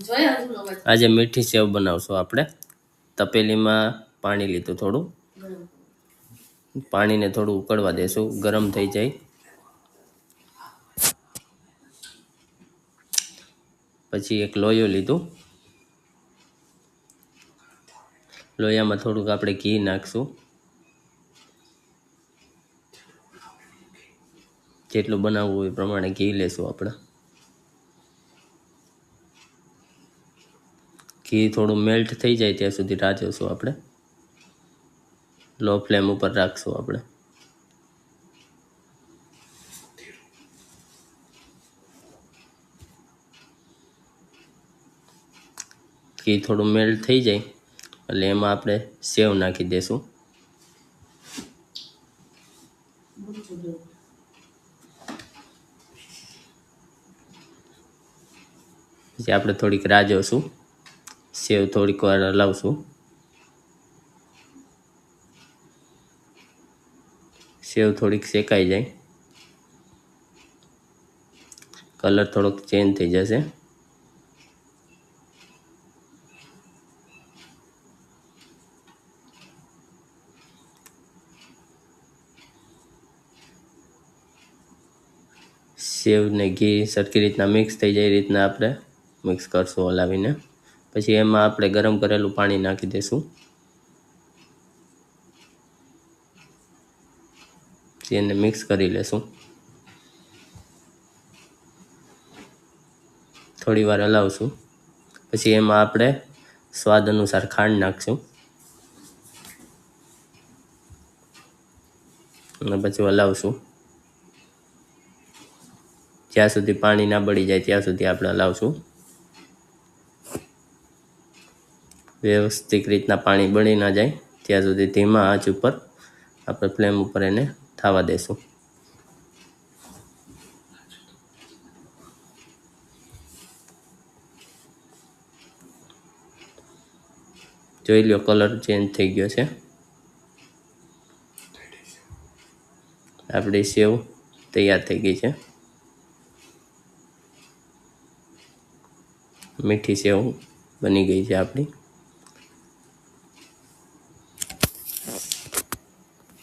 આજે મીઠી સેવ બનાવશું આપણે। તપેલીમાં પાણી લીધું થોડું, પાણીને થોડું ઉકળવા દેશું, ગરમ થઈ જાય પછી એક લોયો લીધું, લોયામાં થોડુંક આપણે ઘી નાખશું, જેટલું બનાવવું હોય એ પ્રમાણે ઘી લેશું આપણે। ઘી થોડું મેલ્ટ થઈ જાય ત્યાં સુધી રાહ જોશું આપણે, લો ફ્લેમ ઉપર રાખશું આપણે। ઘી થોડું મેલ્ટ થઈ જાય એટલે એમાં આપણે સેવ નાખી દઈશું। પછી આપણે થોડીક રાહ જોશું, સેવ થોડીક વાર હલાવશું, સેવ થોડીક શેકાઈ જાય, કલર થોડોક ચેન્જ થઈ જશે, સેવ ને ઘી સરખી રીતના મિક્સ થઈ જાય એ રીતના આપણે મિક્સ કરશું હલાવીને। પછી એમાં આપણે ગરમ કરેલું પાણી નાખી દઈશું, એને મિક્સ કરી લેશું, થોડી વાર હલાવશું। પછી એમાં આપણે સ્વાદ અનુસાર ખાંડ નાખશું અને પછી હલાવશું, જ્યાં સુધી પાણી ના બળી જાય ત્યાં સુધી આપણે હલાવશું। વ્યવસ્થિત રીતના પાણી બળી ના જાય ત્યાં સુધી ધીમા આંચ ઉપર આપણે ફ્લેમ ઉપર એને થવા દેશું। જોઈ લો કલર ચેન્જ થઈ ગયો છે, આપણી સેવ તૈયાર થઈ ગઈ છે। મીઠી સેવ બની ગઈ છે આપણી।